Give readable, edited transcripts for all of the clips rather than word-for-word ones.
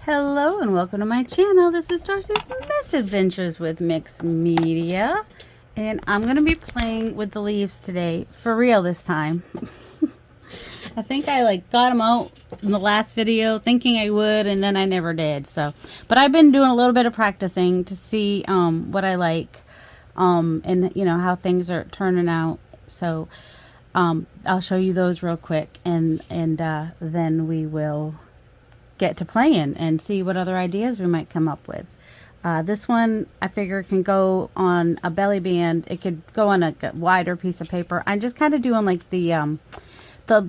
Hello and welcome to my channel. This is Darcy's Misadventures with Mixed Media. And I'm going to be playing with the leaves today. For real this time. I think I got them out in the last video thinking I would, and then I never did. But I've been doing a little bit of practicing to see what I like and how things are turning out. So I'll show you those real quick, and then we will get to playing and see what other ideas we might come up with. This one I figure can go on a belly band. It could go on a wider piece of paper. I'm just kind of doing like the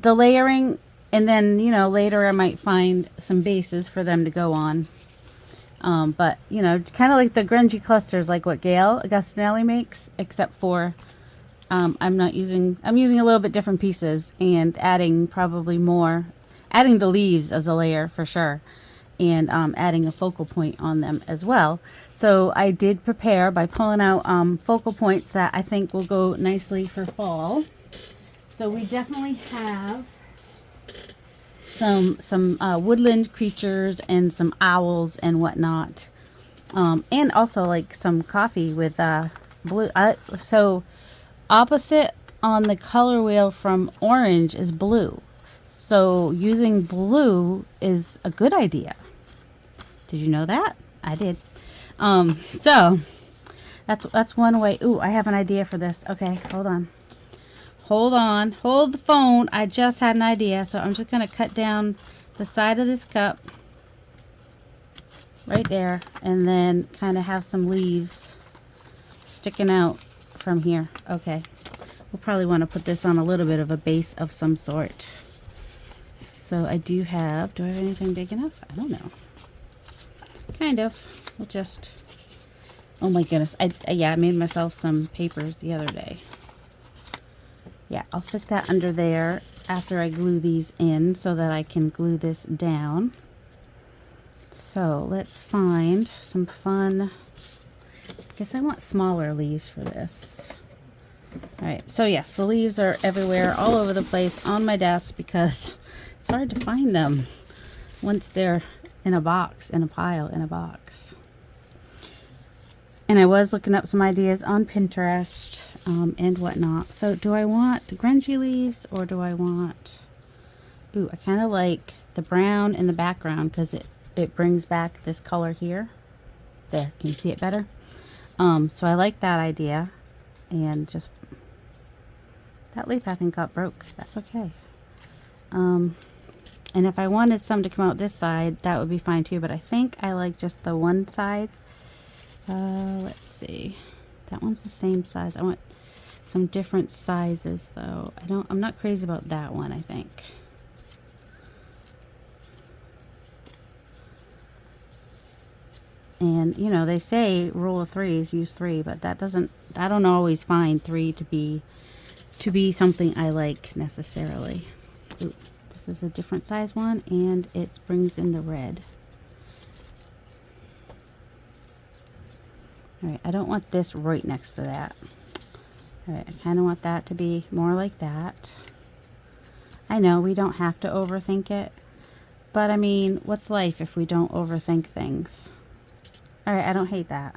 layering, and then later I might find some bases for them to go on. But kind of like the grungy clusters, like what Gail Augustinelli makes, except for I'm using a little bit different pieces and adding the leaves as a layer for sure, and adding a focal point on them as well. So I did prepare by pulling out focal points that I think will go nicely for fall. So we definitely have some woodland creatures and some owls and whatnot, and also like some coffee with blue. So opposite on the color wheel from orange is blue. So using blue is a good idea. Did you know that? I did. So that's one way. Ooh, I have an idea for this. Okay, hold on. Hold the phone. I just had an idea. So I'm just going to cut down the side of this cup right there, and then kind of have some leaves sticking out from here. Okay. We'll probably want to put this on a little bit of a base of some sort. So I do I have anything big enough? I don't know. Kind of. We'll just, oh my goodness. I made myself some papers the other day. Yeah, I'll stick that under there after I glue these in so that I can glue this down. So let's find some fun. I guess I want smaller leaves for this. Alright, so yes, the leaves are everywhere, all over the place on my desk because it's hard to find them once they're in a box, in a pile, in a box. And I was looking up some ideas on Pinterest and whatnot. So do I want the grungy leaves, or do I want... Ooh, I kind of like the brown in the background because it brings back this color here. There, can you see it better? So I like that idea. And just... That leaf I think got broke. That's okay. And if I wanted some to come out this side, that would be fine too. But I think I like just the one side. Let's see. That one's the same size. I want some different sizes though. I'm not crazy about that one, I think. And they say rule of threes, use three, but I don't always find three to be something I like necessarily. Ooh, this is a different size one, and it brings in the red. Alright, I don't want this right next to that. Alright, I kind of want that to be more like that. I know we don't have to overthink it, but I mean, what's life if we don't overthink things? Alright, I don't hate that.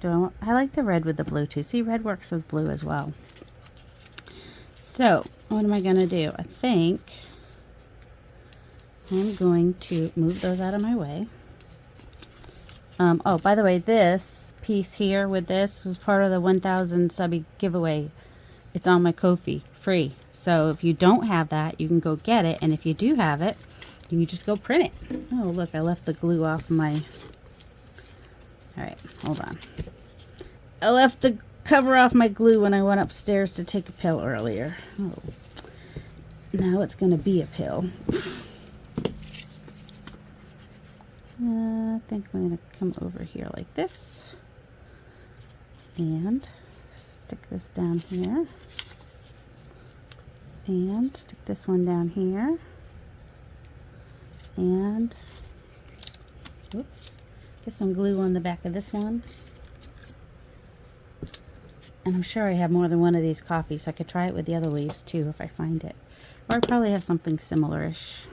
I like the red with the blue too. See, red works with blue as well. So, what am I going to do? I think I'm going to move those out of my way. Oh, by the way, this piece here with this was part of the 1,000 subby giveaway. It's on my Ko-fi, free. So if you don't have that, you can go get it. And if you do have it, you can just go print it. Oh, look, I left the glue off my... Alright, hold on. I left the cover off my glue when I went upstairs to take a pill earlier. Oh, now it's going to be a pill. I think I'm going to come over here like this. And stick this down here. And stick this one down here. And, oops, get some glue on the back of this one. And I'm sure I have more than one of these coffees, so I could try it with the other leaves too if I find it. Or I probably have something similar-ish.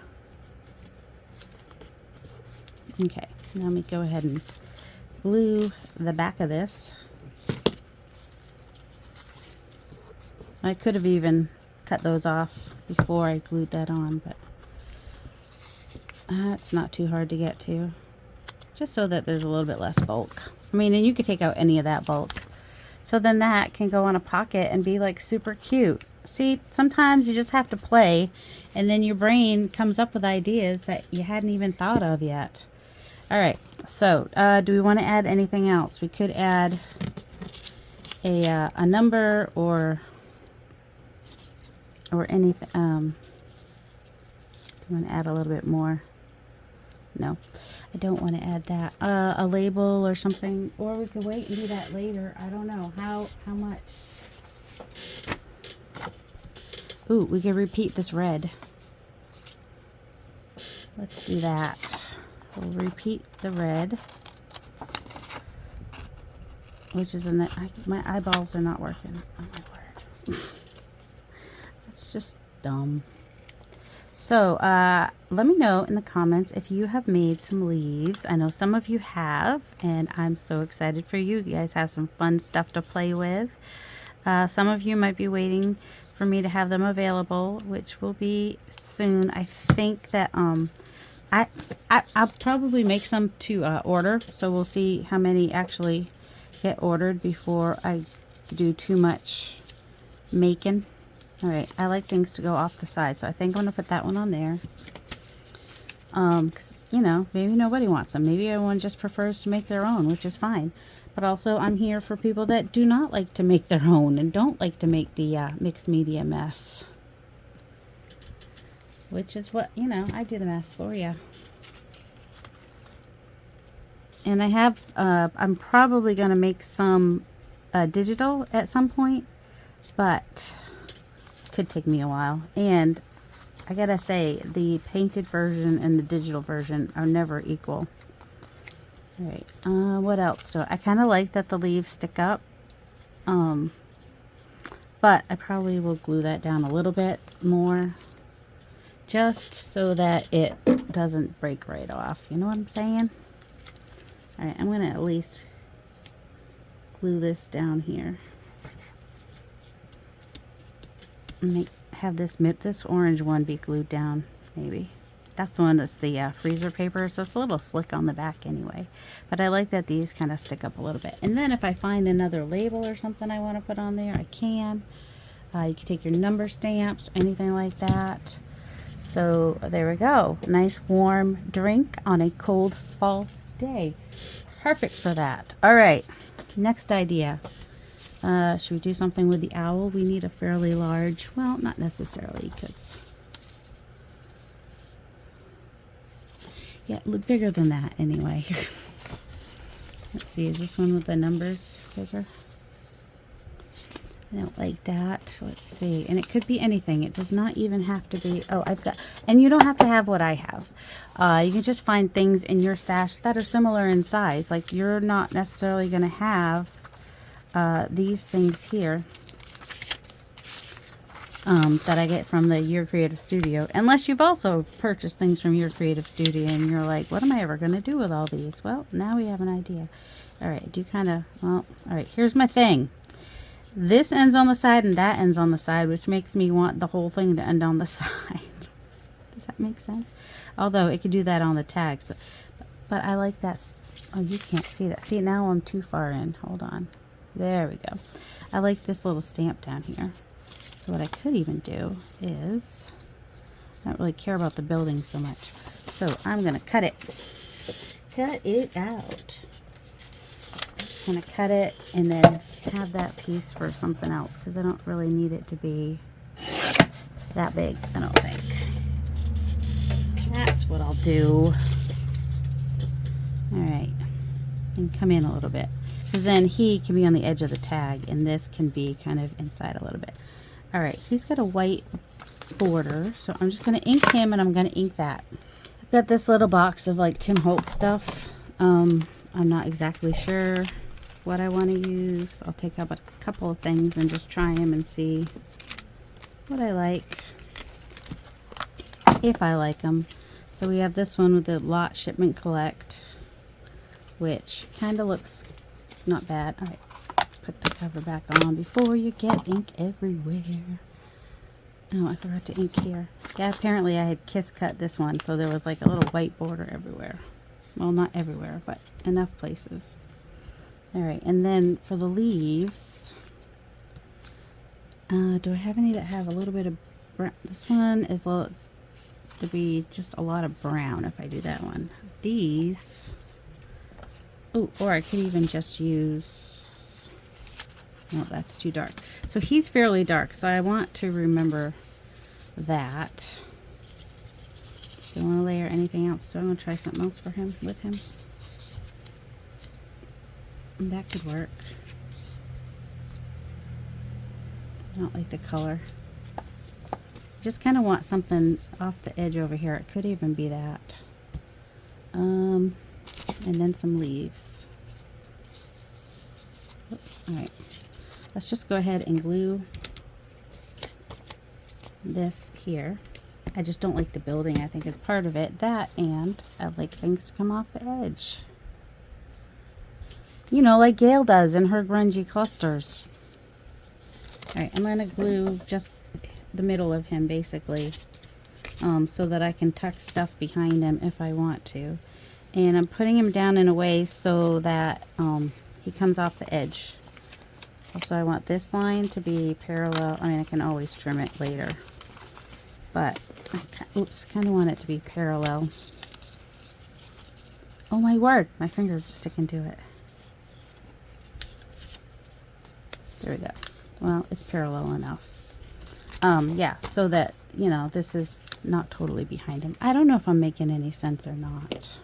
Okay, now let me go ahead and glue the back of this. I could have even cut those off before I glued that on, but that's not too hard to get to. Just so that there's a little bit less bulk. I mean, and you could take out any of that bulk. So then that can go on a pocket and be like super cute. See, sometimes you just have to play, and then your brain comes up with ideas that you hadn't even thought of yet. All right, so do we want to add anything else? We could add a number or anything. You want to add a little bit more? No, I don't want to add that. A label or something, or we could wait and do that later. I don't know how much. Ooh, we could repeat this red. Let's do that. We'll repeat the red, which is my eyeballs are not working. Oh my word. That's just dumb. So let me know in the comments if you have made some leaves. I know some of you have, and I'm so excited for you. You guys have some fun stuff to play with. Some of you might be waiting for me to have them available, which will be soon. I think that I'll probably make some to order, so we'll see how many actually get ordered before I do too much making. All right, I like things to go off the side, so I think I'm gonna put that one on there. Because, you know, maybe nobody wants them. Maybe everyone just prefers to make their own, which is fine. But also, I'm here for people that do not like to make their own and don't like to make the mixed media mess. Which is what, you know, I do the mess for you. And I have, I'm probably going to make some digital at some point, but could take me a while. And I gotta say, the painted version and the digital version are never equal. Alright, what else do I kind of like that the leaves stick up, but I probably will glue that down a little bit more just so that it doesn't break right off, you know what I'm saying? Alright, I'm gonna at least glue this down here. Have this orange one be glued down, maybe. That's the one that's the freezer paper, so it's a little slick on the back anyway. But I like that these kind of stick up a little bit. And then if I find another label or something I want to put on there, I can. You can take your number stamps, anything like that. So there we go. Nice warm drink on a cold fall day. Perfect for that. All right, next idea. Should we do something with the owl? We need a fairly large, well, not necessarily, because, yeah, look bigger than that anyway. Let's see, is this one with the numbers bigger? I don't like that. Let's see, and it could be anything. It does not even have to be, oh, I've got, and you don't have to have what I have. You can just find things in your stash that are similar in size. Like, you're not necessarily going to have these things here that I get from the Your Creative Studio, unless you've also purchased things from Your Creative Studio and you're like, what am I ever going to do with all these? Well, now we have an idea. All right, do kind of, well, all right, here's my thing. This ends on the side and that ends on the side, which makes me want the whole thing to end on the side. Does that make sense? Although it could do that on the tag, so, but I like that. Oh, you can't see that. See, now I'm too far in. Hold on. There we go. I like this little stamp down here. So what I could even do is, I don't really care about the building so much. So I'm going to cut it. Cut it out. I'm going to cut it and then have that piece for something else, because I don't really need it to be that big, I don't think. That's what I'll do. Alright. And come in a little bit. Because then he can be on the edge of the tag, and this can be kind of inside a little bit. Alright, he's got a white border, so I'm just going to ink him, and I'm going to ink that. I've got this little box of like Tim Holtz stuff. I'm not exactly sure what I want to use. I'll take up a couple of things and just try them and see what I like. If I like them. So we have this one with the lot shipment collect, which kind of looks not bad. All right, put the cover back on before you get ink everywhere. Oh, I forgot to ink here. Yeah, apparently I had kiss cut this one, so there was like a little white border everywhere. Well, not everywhere, but enough places. All right, and then for the leaves, do I have any that have a little bit of brown? This one is to be just a lot of brown if I do that one. These, oh, or I could even just use, no, that's too dark. So he's fairly dark, so I want to remember that. Do I want to layer anything else? Do I want to try something else for him, with him? That could work. I don't like the color. Just kind of want something off the edge over here. It could even be that. And then some leaves. Oops. All right. Let's just go ahead and glue this here. I just don't like the building. I think it's part of it. That, and I like things to come off the edge. You know, like Gail does in her grungy clusters. All right, I'm going to glue just the middle of him, basically, so that I can tuck stuff behind him if I want to. And I'm putting him down in a way so that he comes off the edge. Also, I want this line to be parallel. I mean, I can always trim it later. But, oops, kind of want it to be parallel. Oh my word, my fingers are sticking to it. There we go. Well, it's parallel enough. Yeah, so that, you know, this is not totally behind him. I don't know if I'm making any sense or not.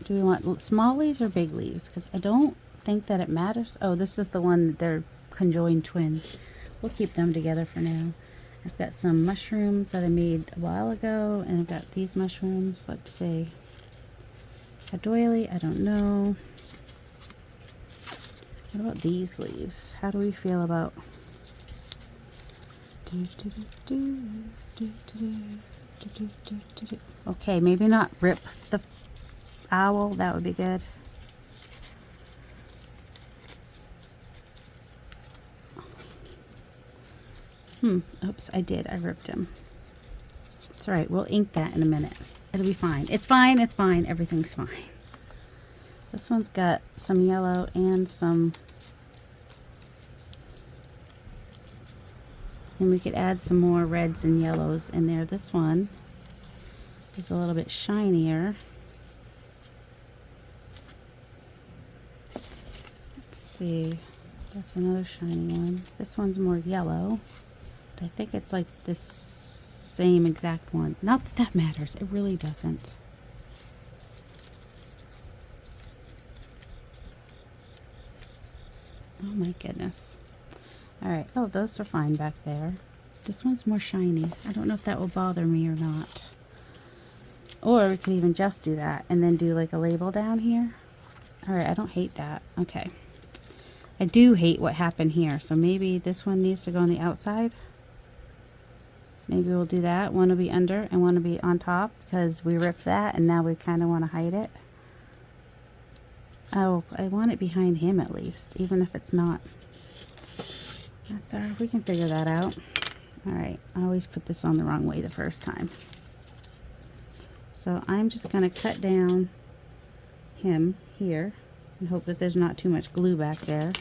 Do we want small leaves or big leaves? Because I don't think that it matters. Oh, this is the one that they're conjoined twins. We'll keep them together for now. I've got some mushrooms that I made a while ago, and I've got these mushrooms. Let's see. A doily, I don't know. What about these leaves? How do we feel about... Okay, maybe not rip the owl. That would be good. Oops, I did. I ripped him. It's all right. We'll ink that in a minute. It'll be fine. It's fine. It's fine. Everything's fine. This one's got some yellow and some... And we could add some more reds and yellows in there. This one is a little bit shinier. Let's see. That's another shiny one. This one's more yellow. I think it's like this same exact one. Not that that matters. It really doesn't. Oh my goodness. All right. Oh, those are fine back there. This one's more shiny. I don't know if that will bother me or not. Or we could even just do that and then do like a label down here. All right. I don't hate that. Okay. I do hate what happened here. So maybe this one needs to go on the outside. Maybe we'll do that. One will be under and one will be on top because we ripped that and now we kind of want to hide it. Oh, I want it behind him at least, even if it's not. That's all right. We can figure that out. All right. I always put this on the wrong way the first time. So I'm just going to cut down him here and hope that there's not too much glue back there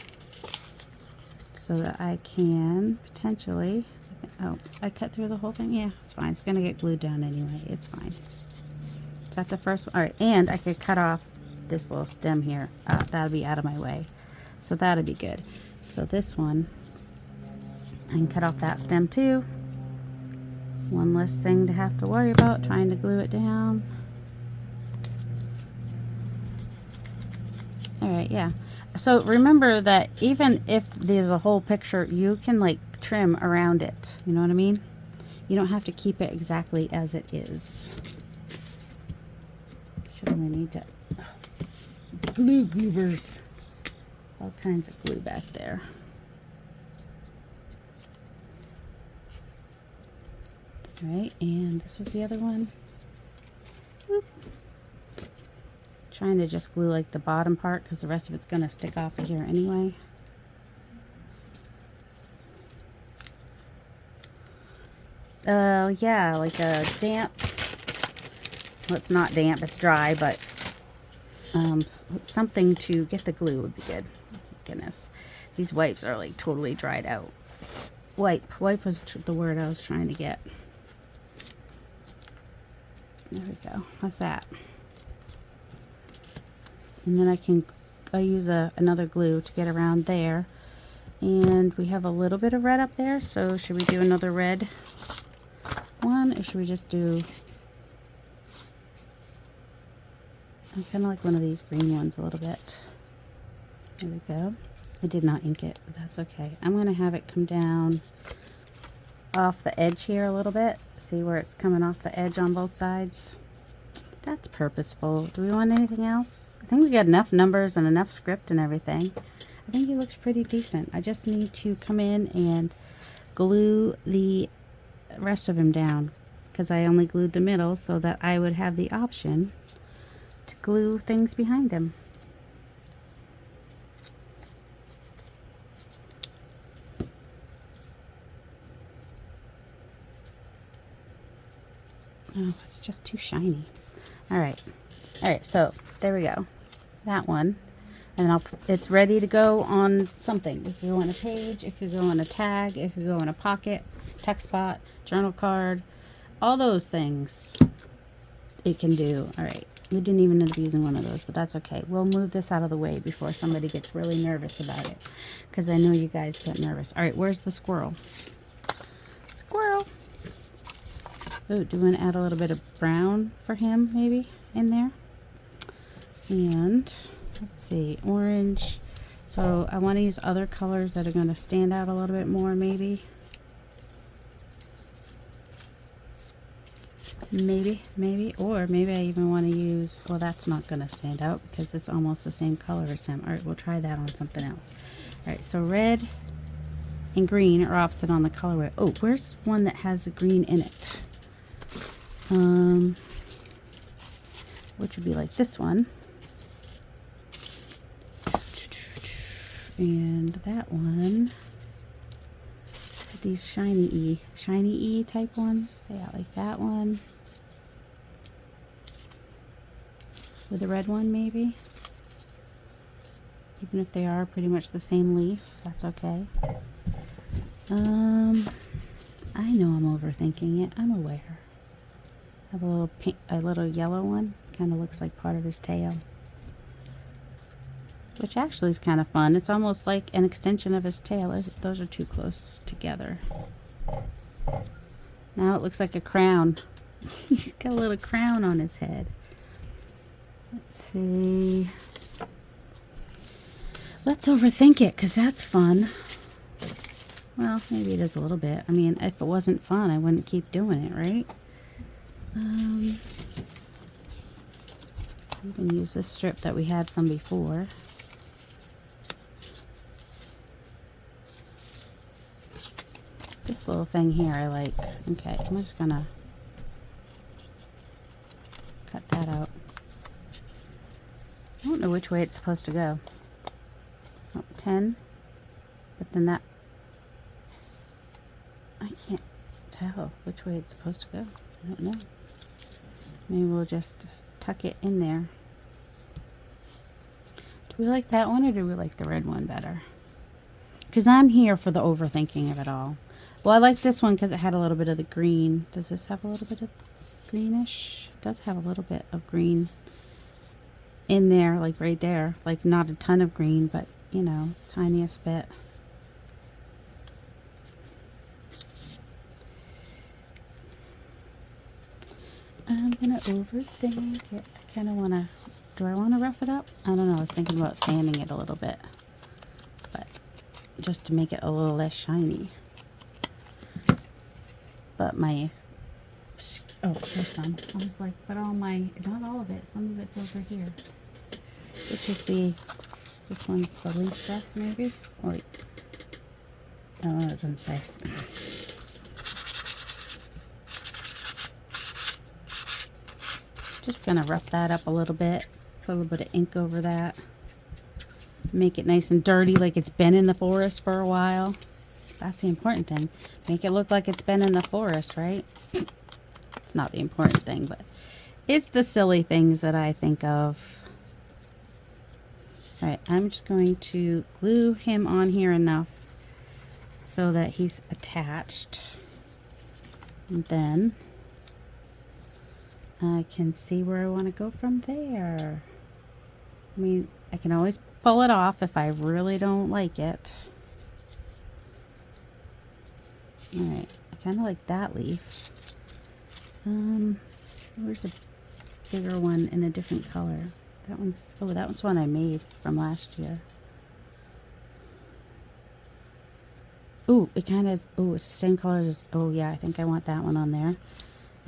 so that I can potentially... Oh, I cut through the whole thing? Yeah, it's fine. It's going to get glued down anyway. It's fine. Is that the first one? All right, and I could cut off this little stem here. That'll be out of my way. So that'll be good. So this one, I can cut off that stem too. One less thing to have to worry about trying to glue it down. All right, yeah. So remember that even if there's a whole picture, you can like trim around it. You know what I mean? You don't have to keep it exactly as it is. Should only need to... glue goobers. All kinds of glue back there. Alright, and this was the other one. Whoop. Trying to just glue like the bottom part because the rest of it's going to stick off of here anyway. Yeah, like a damp, well, it's not damp, it's dry, but something to get the glue would be good. Goodness, these wipes are like totally dried out. Wipe was the word I was trying to get. There we go. How's that? And then I use another glue to get around there. And we have a little bit of red up there, so should we do another red one, or should we just do, I kind of like one of these green ones a little bit. There we go. I did not ink it, but that's okay. I'm going to have it come down off the edge here a little bit. See where it's coming off the edge on both sides? That's purposeful. Do we want anything else? I think we got enough numbers and enough script and everything. I think he looks pretty decent. I just need to come in and glue the rest of him down, because I only glued the middle so that I would have the option to glue things behind him. Oh, it's just too shiny. Alright, so there we go. That one. And it's ready to go on something. It could go on a page, it could go on a tag, it could go in a pocket, text spot, journal card, all those things it can do. Alright, we didn't even end up using one of those, but that's okay. We'll move this out of the way before somebody gets really nervous about it, because I know you guys get nervous. Alright, where's the squirrel? Squirrel! Oh, do you want to add a little bit of brown for him, maybe, in there? And let's see, orange. So I want to use other colors that are going to stand out a little bit more, maybe. Maybe, or maybe I even want to use, well, that's not going to stand out because it's almost the same color as him. All right, we'll try that on something else. All right, so red and green are opposite on the colorway. Oh, where's one that has the green in it? Which would be like this one. And that one. These shiny E type ones. Yeah, like that one. With a red one, maybe. Even if they are pretty much the same leaf, that's okay. I know I'm overthinking it. I'm aware. I have a little pink, a little yellow one. Kind of looks like part of his tail. Which actually is kind of fun. It's almost like an extension of his tail. Those are too close together. Now it looks like a crown. He's got a little crown on his head. Let's see. Let's overthink it, because that's fun. Well, maybe it is a little bit. I mean, if it wasn't fun, I wouldn't keep doing it, right? We can use this strip that we had from before. This little thing here I like. Okay, I'm just gonna cut that out. I don't know which way it's supposed to go. Oh, 10. But then that, I can't tell which way it's supposed to go. I don't know. Maybe we'll just tuck it in there. Do we like that one, or do we like the red one better? Because I'm here for the overthinking of it all. Well, I like this one because it had a little bit of the green. Does this have a little bit of greenish? It does have a little bit of green in there, like right there. Like not a ton of green, but you know, tiniest bit. I'm gonna overthink it. I kind of want to, do I want to rough it up? I don't know, I was thinking about sanding it a little bit, but just to make it a little less shiny. But my, oh, there's some. I was like, but all my, not all of it, some of it's over here. Which is the, this one's the least rough, maybe? Oh, wait. No, it doesn't say. Just gonna rough that up a little bit. Put a little bit of ink over that. Make it nice and dirty like it's been in the forest for a while. That's the important thing. Make it look like it's been in the forest, right? It's not the important thing, but it's the silly things that I think of. Alright, I'm just going to glue him on here enough so that he's attached. And then I can see where I want to go from there. I mean, I can always pull it off if I really don't like it. Alright, I kind of like that leaf. Where's a bigger one in a different color? That one's, oh, that one's one I made from last year. Ooh, it kind of, oh, it's the same color as, oh yeah, I think I want that one on there.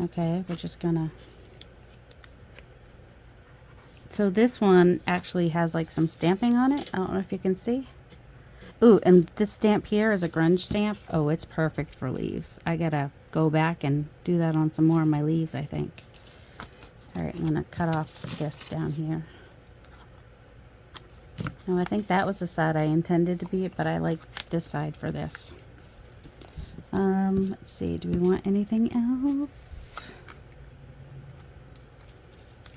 Okay, we're just gonna, so this one actually has like some stamping on it. I don't know if you can see. Ooh, and this stamp here is a grunge stamp. Oh, it's perfect for leaves. I gotta go back and do that on some more of my leaves, I think. Alright, I'm gonna cut off this down here. Now, I think that was the side I intended to be, but I like this side for this. Let's see, do we want anything else?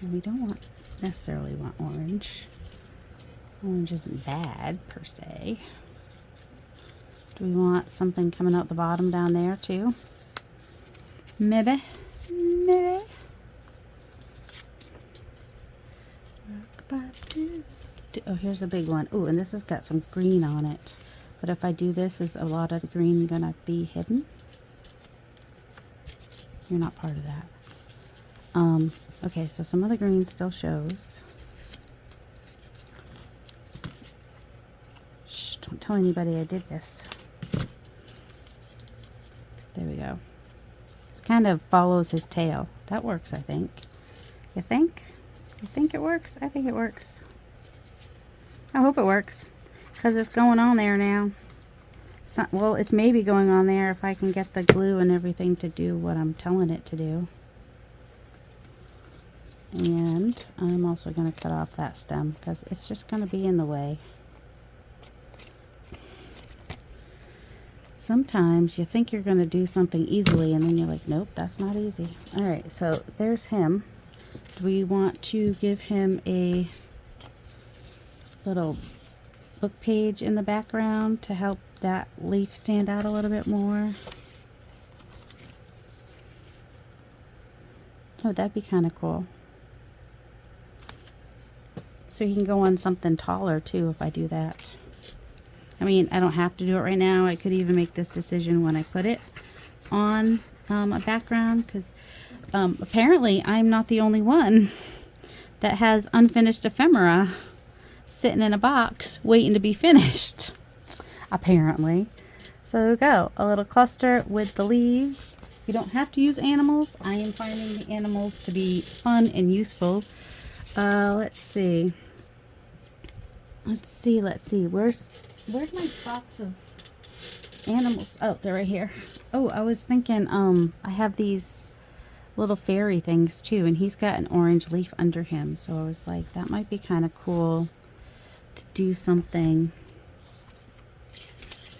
We don't necessarily want orange. Orange isn't bad, per se. Do we want something coming out the bottom down there, too? Maybe. Maybe. Oh, here's a big one. Oh, and this has got some green on it. But if I do this, is a lot of the green gonna be hidden? You're not part of that. Okay, so some of the green still shows. Shh, don't tell anybody I did this. There we go. It kind of follows his tail. That works, I think. You think? You think it works? I think it works. I hope it works, because it's going on there now. So, well, it's maybe going on there if I can get the glue and everything to do what I'm telling it to do. And I'm also going to cut off that stem, because it's just going to be in the way. Sometimes you think you're going to do something easily, and then you're like, nope, that's not easy. Alright, so there's him. Do we want to give him a little book page in the background to help that leaf stand out a little bit more? Oh, that'd be kind of cool. So he can go on something taller too if I do that. I mean, I don't have to do it right now. I could even make this decision when I put it on a background, because apparently I'm not the only one that has unfinished ephemera sitting in a box waiting to be finished, apparently. So there we go, a little cluster with the leaves. You don't have to use animals. I am finding the animals to be fun and useful. Let's see. Where's my box of animals? Oh, they're right here. Oh, I was thinking, I have these little fairy things too, and he's got an orange leaf under him, so I was like, that might be kind of cool to do something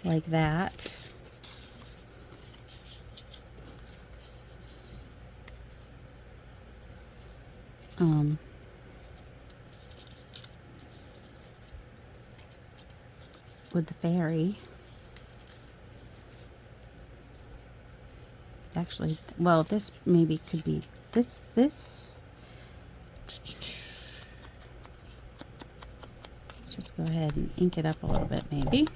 like that. With the fairy. Actually, well, this maybe could be this. Let's just go ahead and ink it up a little bit, maybe.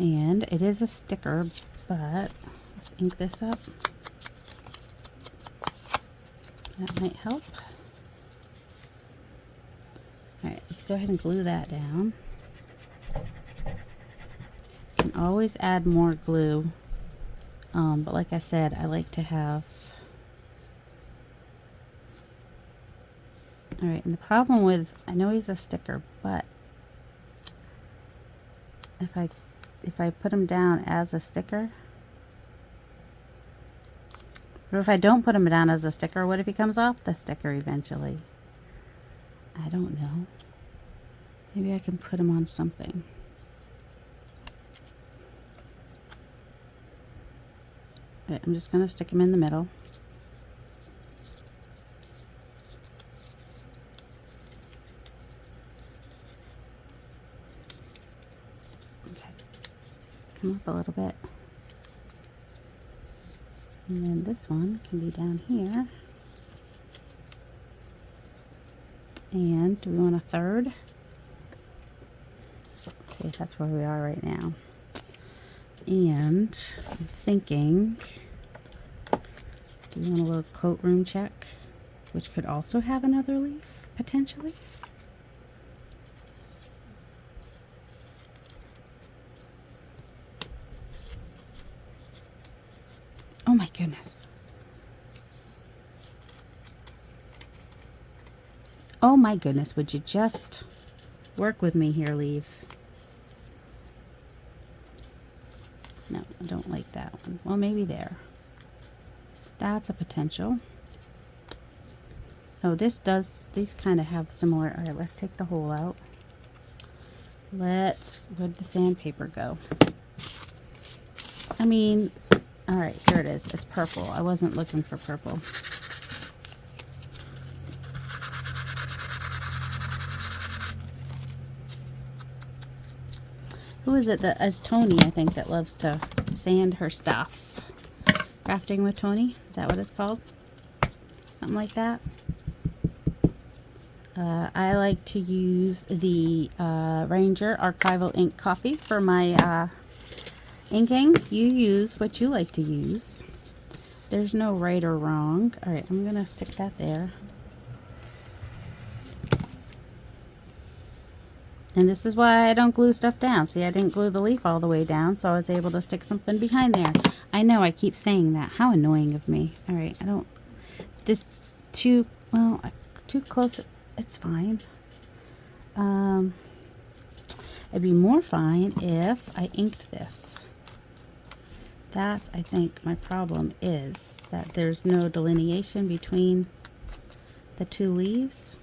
And it is a sticker, but let's ink this up. That might help. Alright, let's go ahead and glue that down. You can always add more glue. But like I said, I like to have... Alright, and the problem with... I know he's a sticker, but... If I put him down as a sticker... But if I don't put him down as a sticker, what if he comes off the sticker eventually? I don't know. Maybe I can put him on something. Right, I'm just going to stick him in the middle. Okay. Come up a little bit. And then this one can be down here. And do we want a third? Let's see if that's where we are right now. And I'm thinking, do we want a little coat room check, which could also have another leaf, potentially? Oh my goodness. Oh my goodness, would you just work with me here, leaves? No, I don't like that one. Well, maybe there. That's a potential. Oh, these kind of have similar. All right, let's take the hole out. Where'd the sandpaper go? I mean, all right, here it is. It's purple. I wasn't looking for purple. Who is it that is Tony, I think, that loves to sand her stuff? Crafting with Tony? Is that what it's called? Something like that. I like to use the Ranger Archival Ink Coffee for my inking. You use what you like to use. There's no right or wrong. All right, I'm going to stick that there. And this is why I don't glue stuff down. See, I didn't glue the leaf all the way down, so I was able to stick something behind there. I know I keep saying that. How annoying of me. All right, I don't... This too... Well, too close. It's fine. It'd be more fine if I inked this. That's, I think, my problem is that there's no delineation between the two leaves.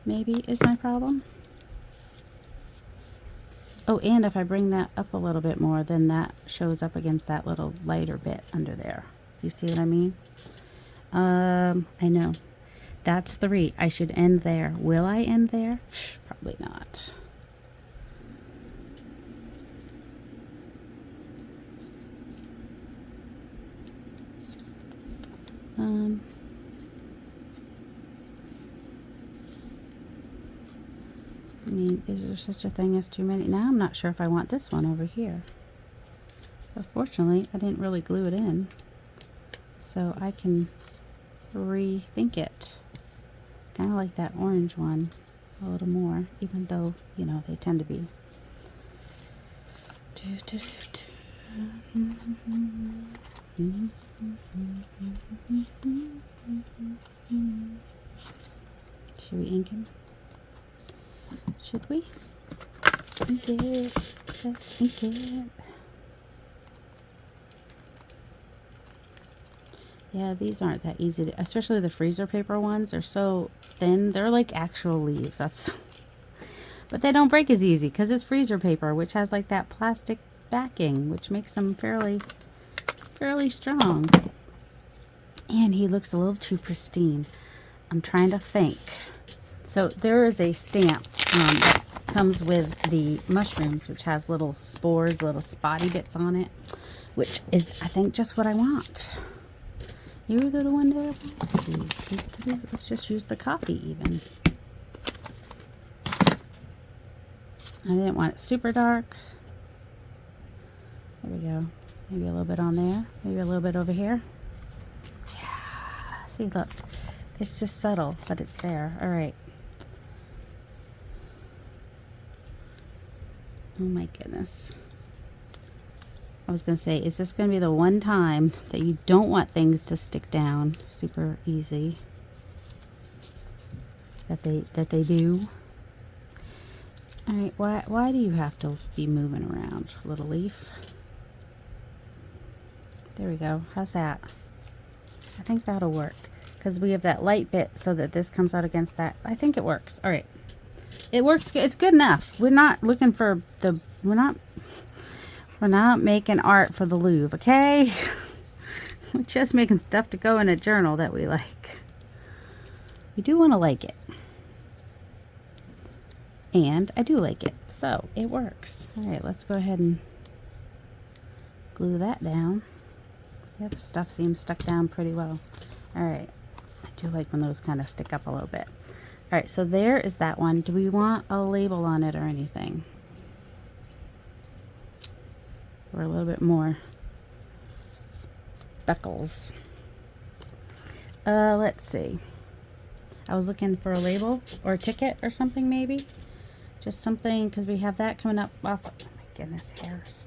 Maybe is my problem. Oh, and if I bring that up a little bit more, then that shows up against that little lighter bit under there. You see what I mean? I know. That's 3. I should end there. Will I end there? Probably not. I mean, is there such a thing as too many? Now I'm not sure if I want this one over here. But fortunately, I didn't really glue it in. So I can rethink it. Kind of like that orange one a little more, even though, you know, they tend to be. Should we ink him? Should we? Ink it. Let's ink it. Yeah, these aren't that easy to, especially the freezer paper ones. They're so thin. They're like actual leaves. But they don't break as easy because it's freezer paper, which has like that plastic backing, which makes them fairly strong. And he looks a little too pristine. I'm trying to think. So there is a stamp that comes with the mushrooms, which has little spores, little spotty bits on it, which is, I think, just what I want. You're the one there. Let's just use the coffee even. I didn't want it super dark. There we go. Maybe a little bit on there. Maybe a little bit over here. Yeah. See, look. It's just subtle, but it's there. All right. Oh my goodness. I was going to say, is this going to be the one time that you don't want things to stick down super easy? That they do? All right, why do you have to be moving around, little leaf? There we go. How's that? I think that'll work because we have that light bit so that this comes out against that. I think it works. All right. It works. It's good enough. We're not looking for the, we're not making art for the Louvre, okay? We're just making stuff to go in a journal that we like. We do want to like it. And I do like it, so it works. All right, let's go ahead and glue that down. The other stuff seems stuck down pretty well. All right, I do like when those kind of stick up a little bit. All right, so there is that one. Do we want a label on it or anything? Or a little bit more speckles. Let's see. I was looking for a label or a ticket or something maybe. Just something, because we have that coming up off, oh my goodness, hairs.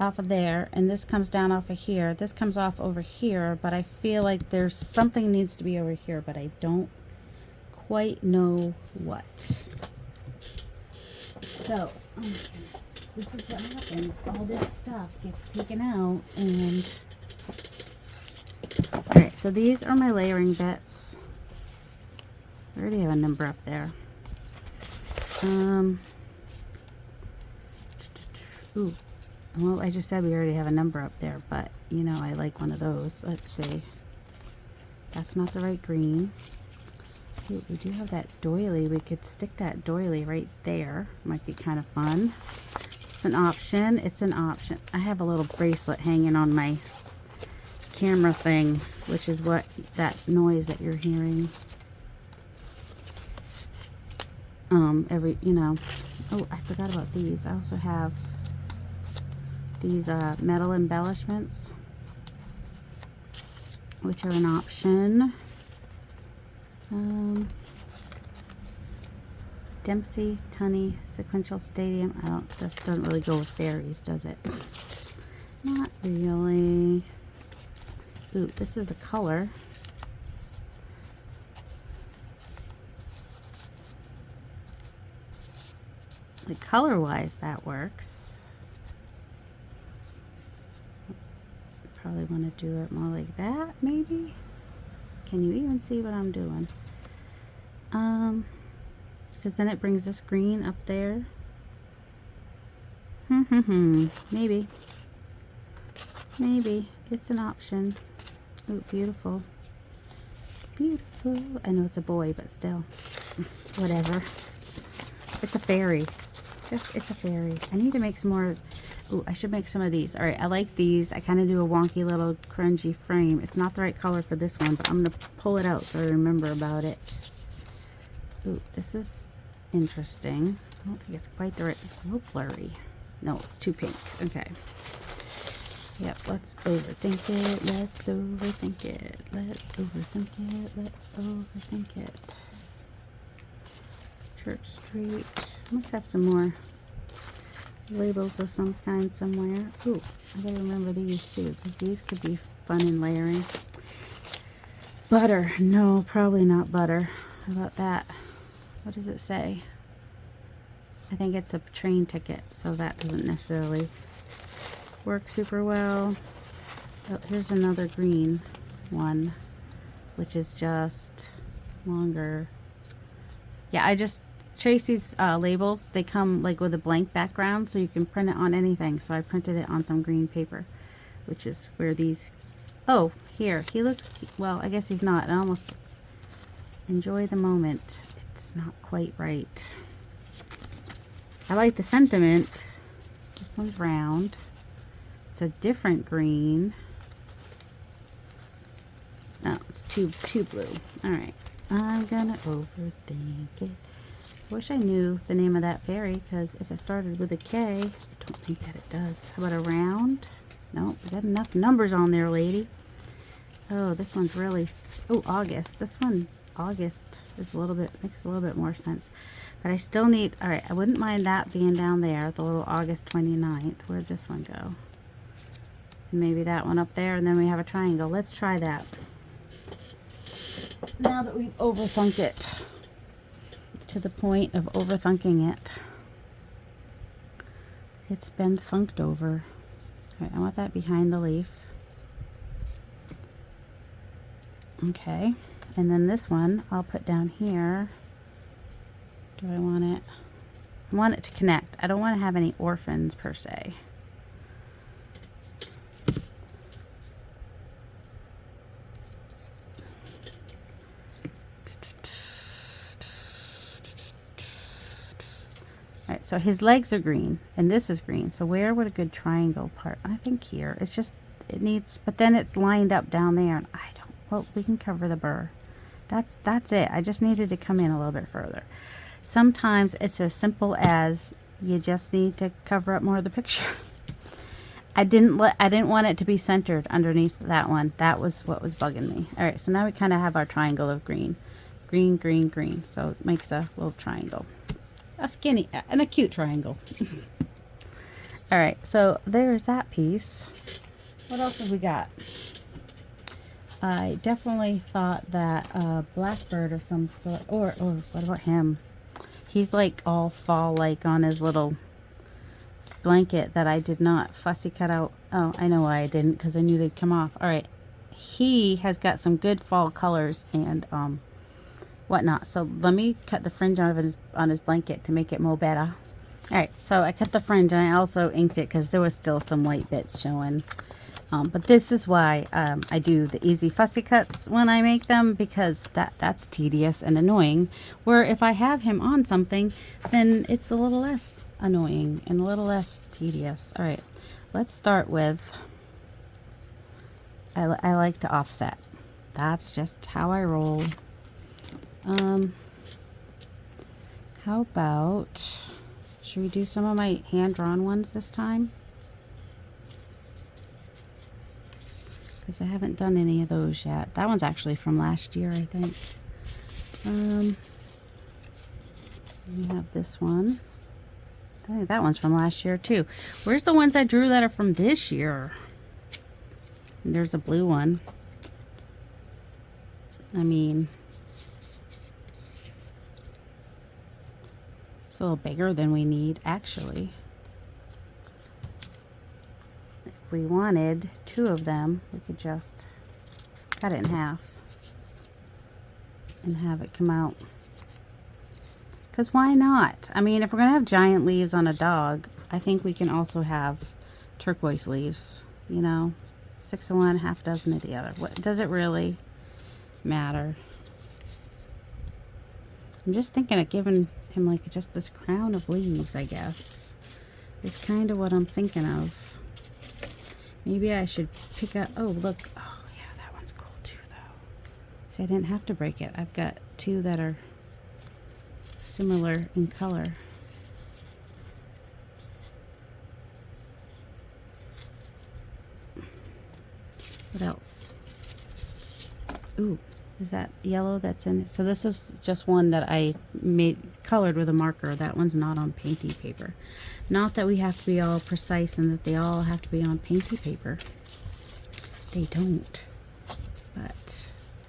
Off of there, and this comes down off of here. This comes off over here, but I feel like there's something needs to be over here, but I don't quite know what. So, oh my goodness, this is what happens. All this stuff gets taken out, and alright, so these are my layering bits. I already have a number up there. Ooh, well, I just said we already have a number up there, but you know, I like one of those. Let's see. That's not the right green. Ooh, we do have that doily. We could stick that doily right there. Might be kind of fun. It's an option. It's an option. I have a little bracelet hanging on my camera thing, which is what that noise that you're hearing. You know, oh, I forgot about these. I also have these metal embellishments, which are an option. Dempsey, Tunney, Sequential Stadium. This doesn't really go with fairies, does it? Not really. Ooh, this is a color. Like color-wise, that works. Probably want to do it more like that, maybe. Can you even see what I'm doing? Because then it brings this green up there. Maybe. Maybe. It's an option. Oh, beautiful. Beautiful. I know it's a boy, but still. Whatever. It's a fairy. It's a fairy. I need to make some more. Ooh, I should make some of these. Alright, I like these. I kind of do a wonky little crunchy frame. It's not the right color for this one, but I'm going to pull it out so I remember about it. Ooh, this is interesting. I don't think it's quite the right. It's a little blurry. No, it's too pink. Okay. Yep, let's overthink it. Let's overthink it. Let's overthink it. Let's overthink it. Church Street. Let's have some more labels of some kind somewhere. Ooh, I gotta remember these too, because these could be fun in layering. Butter. No, probably not butter. How about that? What does it say? I think it's a train ticket, so that doesn't necessarily work super well. Oh, here's another green one, which is just longer. Yeah, I just trace these labels. They come like with a blank background, so you can print it on anything. So I printed it on some green paper, which is where these. Oh, here he looks. Well, I guess he's not. I almost enjoy the moment. It's not quite right. I like the sentiment. This one's round. It's a different green. No, it's too blue. All right, I'm gonna overthink it. I wish I knew the name of that fairy, because if it started with a K, I don't think that it does. How about a round? No, we got enough numbers on there, lady. Oh, this one's really, oh, August. This one, August, is a little bit, makes a little bit more sense. But I still need, all right, I wouldn't mind that being down there, the little August 29th. Where'd this one go? And maybe that one up there, and then we have a triangle. Let's try that. Now that we've overthunk it to the point of overthunking it. It's been thunked over. All right, I want that behind the leaf. Okay, and then this one I'll put down here. Do I want it? I want it to connect. I don't want to have any orphans per se. Alright, so his legs are green, and this is green. So where would a good triangle part? I think here. It's just, it needs, but then it's lined up down there, and I don't, well, we can cover the burr. That's it. I just needed to come in a little bit further. Sometimes it's as simple as you just need to cover up more of the picture. I didn't want it to be centered underneath that one. That was what was bugging me. Alright, so now we kind of have our triangle of green. Green, green, green. So it makes a little triangle. A skinny and a cute triangle. Alright, so there's that piece. What else have we got? I definitely thought that a blackbird of some sort, or what about him? He's like all fall-like on his little blanket that I did not fussy cut out. Oh, I know why I didn't, because I knew they'd come off. Alright, he has got some good fall colors and whatnot. So let me cut the fringe on his blanket to make it more better. Alright, so I cut the fringe and I also inked it because there was still some white bits showing. But this is why I do the easy fussy cuts when I make them, because that's tedious and annoying. Where if I have him on something, then it's a little less annoying and a little less tedious. Alright, let's start with, I like to offset. That's just how I roll. How about, should we do some of my hand-drawn ones this time? Because I haven't done any of those yet. That one's actually from last year, I think. We have this one. I think that one's from last year too. Where's the ones I drew that are from this year? And there's a blue one. I mean, it's a little bigger than we need, actually. If we wanted two of them, we could just cut it in half and have it come out. Because why not? I mean, if we're going to have giant leaves on a dog, I think we can also have turquoise leaves, you know. 6 of one, half dozen of the other. What, does it really matter? I'm just thinking of giving him like just this crown of leaves, I guess. It's kind of what I'm thinking of. Maybe I should pick up, oh look, oh yeah, that one's cool too though. See, I didn't have to break it. I've got two that are similar in color. What else? Ooh, is that yellow that's in it? So this is just one that I colored with a marker. That one's not on painty paper. Not that we have to be all precise and that they all have to be on painty paper. They don't. But,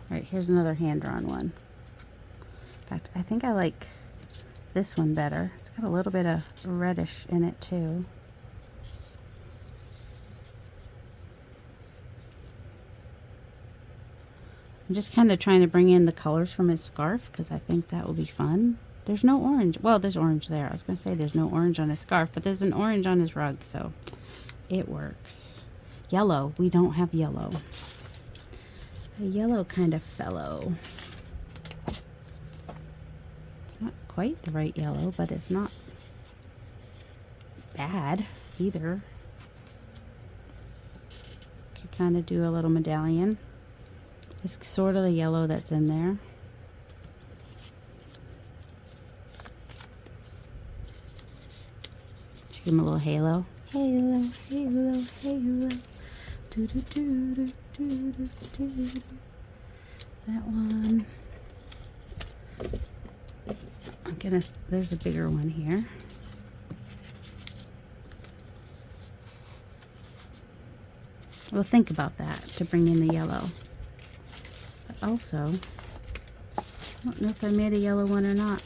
alright, here's another hand-drawn one. In fact, I think I like this one better. It's got a little bit of reddish in it too. I'm just kind of trying to bring in the colors from his scarf because I think that will be fun. There's no orange. Well, there's orange there. I was going to say there's no orange on his scarf, but there's an orange on his rug, so it works. Yellow. We don't have yellow. A yellow kind of fellow. It's not quite the right yellow, but it's not bad either. Could kind of do a little medallion. It's sort of the yellow that's in there. Should give him a little halo. Halo, halo, halo. Do, do, do, do, do, do, do. That one. I'm gonna, there's a bigger one here. We'll think about that to bring in the yellow. Also, I don't know if I made a yellow one or not.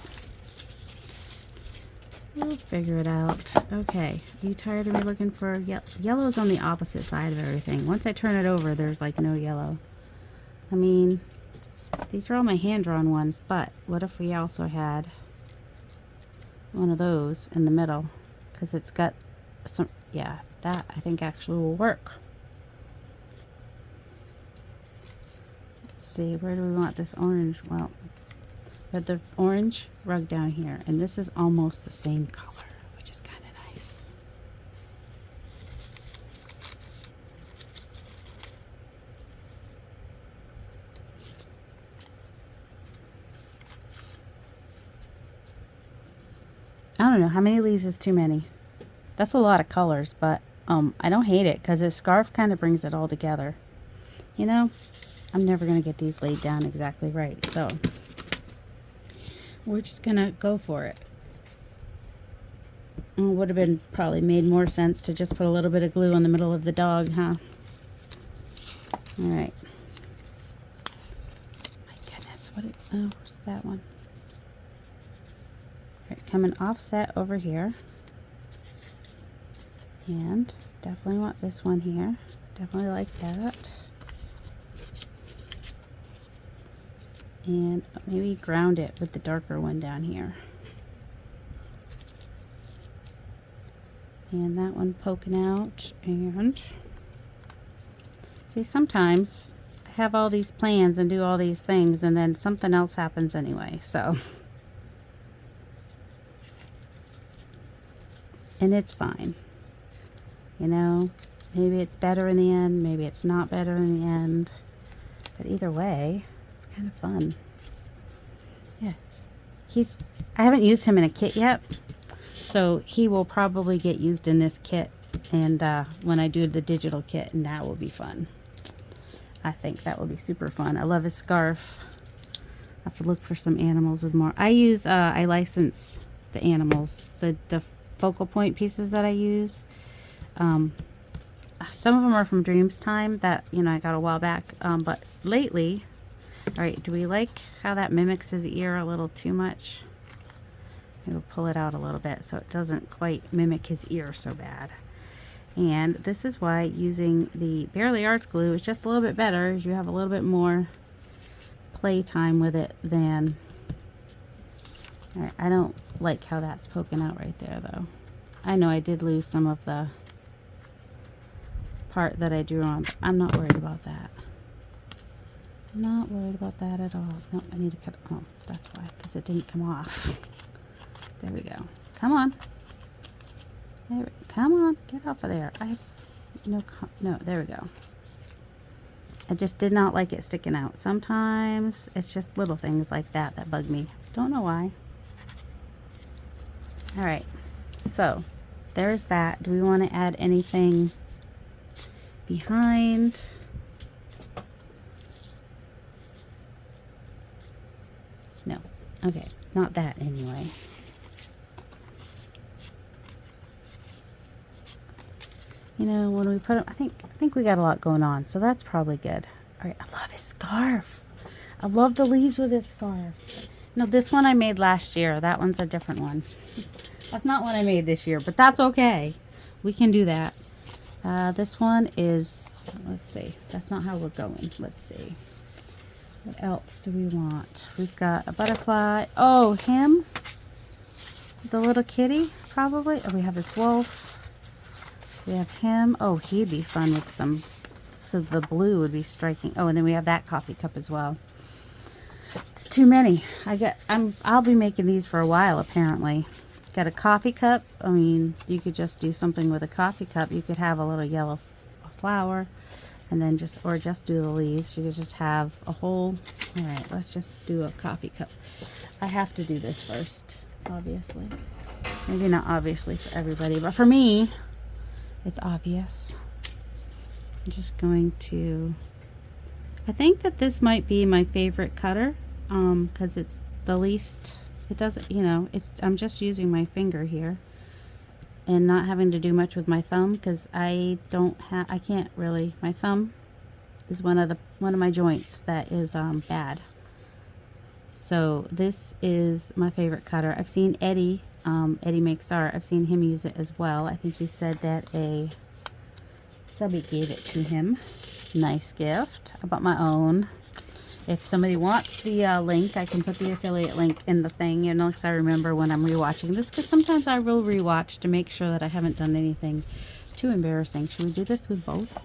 We'll figure it out. Okay, are you tired of me looking for yellow's on the opposite side of everything. Once I turn it over, there's like no yellow. I mean, These are all my hand-drawn ones, but what if we also had one of those in the middle? Because it's got some, yeah, that I think actually will work. Let's see, where do we want this orange? Well, but the orange rug down here, and this is almost the same color, which is kind of nice. I don't know, how many leaves is too many? That's a lot of colors, but I don't hate it because this scarf kind of brings it all together. You know, I'm never going to get these laid down exactly right, so we're just going to go for it. It would have been probably made more sense to just put a little bit of glue on the middle of the dog, huh? All right. My goodness, what is, oh, where's that one? All right, coming offset over here. And definitely want this one here. Definitely like that. And maybe ground it with the darker one down here. And that one poking out. And see, sometimes I have all these plans and do all these things and then something else happens anyway, so. And it's fine. You know, maybe it's better in the end, maybe it's not better in the end. But either way, it's kind of fun. Yeah, I haven't used him in a kit yet, so he will probably get used in this kit, and when I do the digital kit, and that will be fun. I think that will be super fun. I love his scarf. I have to look for some animals with more. I license the animals, the focal point pieces that I use. Some of them are from Dreams Time that, you know, I got a while back, but lately, all right, do we like how that mimics his ear a little too much? We'll pull it out a little bit so it doesn't quite mimic his ear so bad. And this is why using the Barely Arts glue is just a little bit better, is you have a little bit more play time with it than, all right, I don't like how that's poking out right there though. I know I did lose some of the part that I drew on, but I'm not worried about that. I'm not worried about that at all. No, I need to cut, oh, that's why, because it didn't come off. There we go. Come on. Come on, get off of there. I have no, there we go. I just did not like it sticking out. Sometimes it's just little things like that that bug me. Don't know why. All right, so there's that. Do we want to add anything behind? No. Okay, not that anyway. You know, when we put him, I think we got a lot going on, so that's probably good. All right, I love his scarf. I love the leaves with his scarf. No, this one I made last year. That one's a different one. That's not one I made this year, but that's okay. We can do that. This one is, let's see. That's not how we're going. Let's see. What else do we want? We've got a butterfly. Oh, him? The little kitty, probably. Oh, we have his wolf. We have him. Oh, he'd be fun with some, so the blue would be striking. Oh, and then we have that coffee cup as well. It's too many. I'll be making these for a while, apparently. Got a coffee cup. I mean, you could just do something with a coffee cup. You could have a little yellow flower, and then just do the leaves. You could just have a whole, all right, let's just do a coffee cup. I have to do this first, obviously. Maybe not obviously for everybody, but for me, it's obvious. I'm just going to, I think that this might be my favorite cutter, because it's the least, it doesn't, you know, I'm just using my finger here and not having to do much with my thumb, because I can't really, my thumb is one of my joints that is bad. So this is my favorite cutter. I've seen Eddie makes art. I've seen him use it as well. I think he said that a subby gave it to him. Nice gift. I bought my own. If somebody wants the link, I can put the affiliate link in the thing, you know, because I remember when I'm rewatching this, because sometimes I will rewatch to make sure that I haven't done anything too embarrassing. Should we do this with both?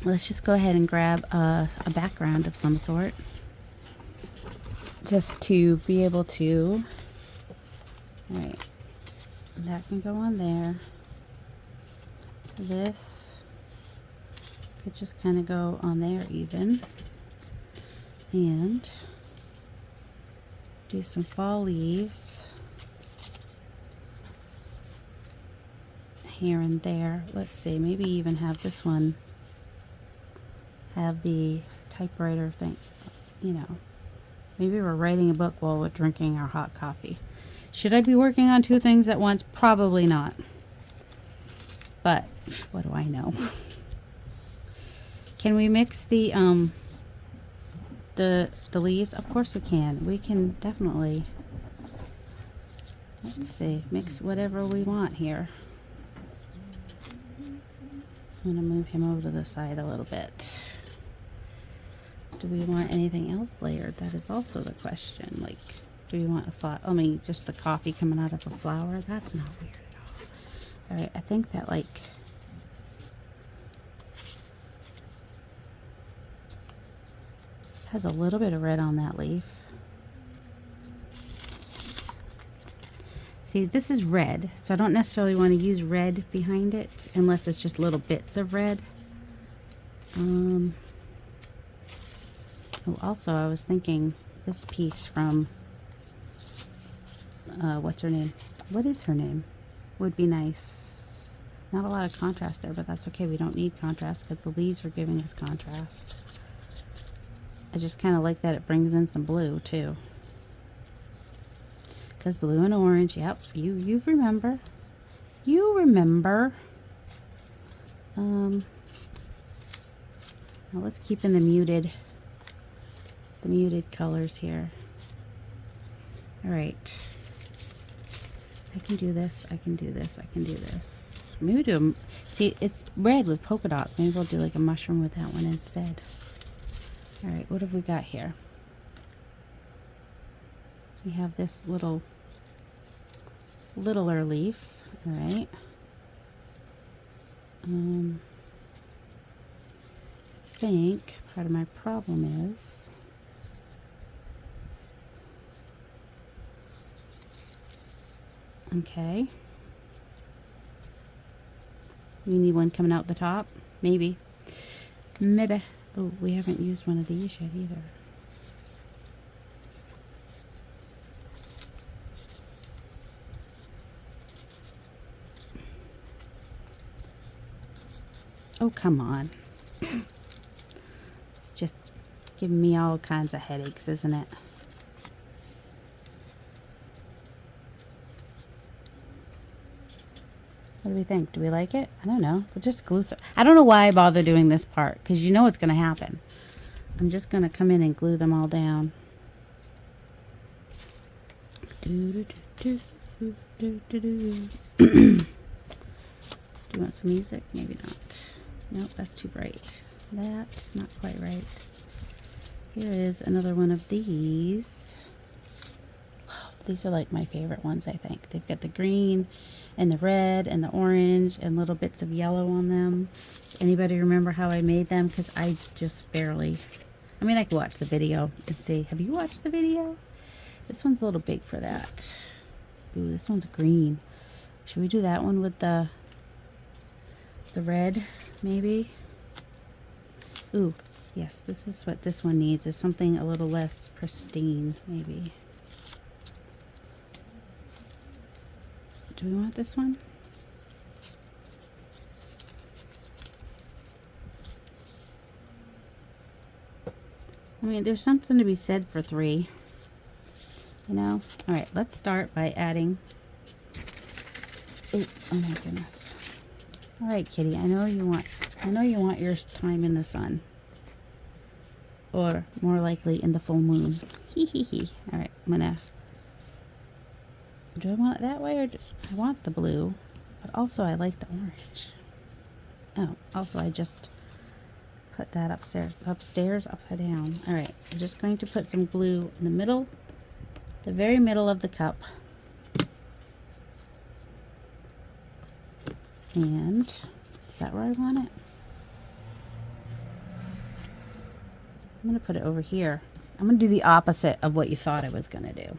Let's just go ahead and grab a background of some sort, just to be able to, all right, that can go on there. This could just kind of go on there even, and do some fall leaves here and there. Let's see, maybe even have this one have the typewriter thing, you know. Maybe we're writing a book while we're drinking our hot coffee. Should I be working on two things at once? Probably not. But what do I know? Can we mix the leaves? Of course we can. We can definitely, let's see, mix whatever we want here. I'm gonna move him over to the side a little bit. Do we want anything else layered? That is also the question. Like, do we want a flower? I mean, just the coffee coming out of a flower? That's not weird at all. All right, I think that, like, has a little bit of red on that leaf. See, this is red, so I don't necessarily want to use red behind it unless it's just little bits of red. Oh, also, I was thinking this piece from, what's her name? What is her name? Would be nice. Not a lot of contrast there, but that's okay. We don't need contrast because the leaves are giving us contrast. I just kind of like that it brings in some blue, too. Because blue and orange, yep, you remember. You remember. Now let's keep in the muted colors here. All right. I can do this, I can do this, I can do this. Maybe do a, see, it's red with polka dots. Maybe we'll do like a mushroom with that one instead. All right, what have we got here? We have this littler leaf. All right. I think part of my problem is okay. We need one coming out the top. Maybe. Maybe. Oh, we haven't used one of these yet either. Oh, come on. It's just giving me all kinds of headaches, isn't it? What do we think? Do we like it? I don't know. We'll just glue. I don't know why I bother doing this part, because you know what's going to happen. I'm just going to come in and glue them all down. Do you want some music? Maybe not. Nope, that's too bright. That's not quite right. Here is another one of these. These are like my favorite ones, I think. They've got the green and the red and the orange and little bits of yellow on them. Anybody remember how I made them? Because I just barely... I mean, I could watch the video and see. Have you watched the video? This one's a little big for that. Ooh, this one's green. Should we do that one with the red, maybe? Ooh, yes, this is what this one needs, is something a little less pristine, maybe. Do we want this one? I mean, there's something to be said for 3. You know? Alright, let's start by adding... Oh my goodness. Alright, kitty, I know you want your time in the sun. Or more likely in the full moon. Hee hee hee. Alright, I'm gonna... Do I want it that way, or do I want the blue? But also I like the orange. Oh, also I just put that upstairs, upside down. All right, I'm just going to put some glue in the middle, the very middle of the cup. And is that where I want it? I'm going to put it over here. I'm going to do the opposite of what you thought I was going to do,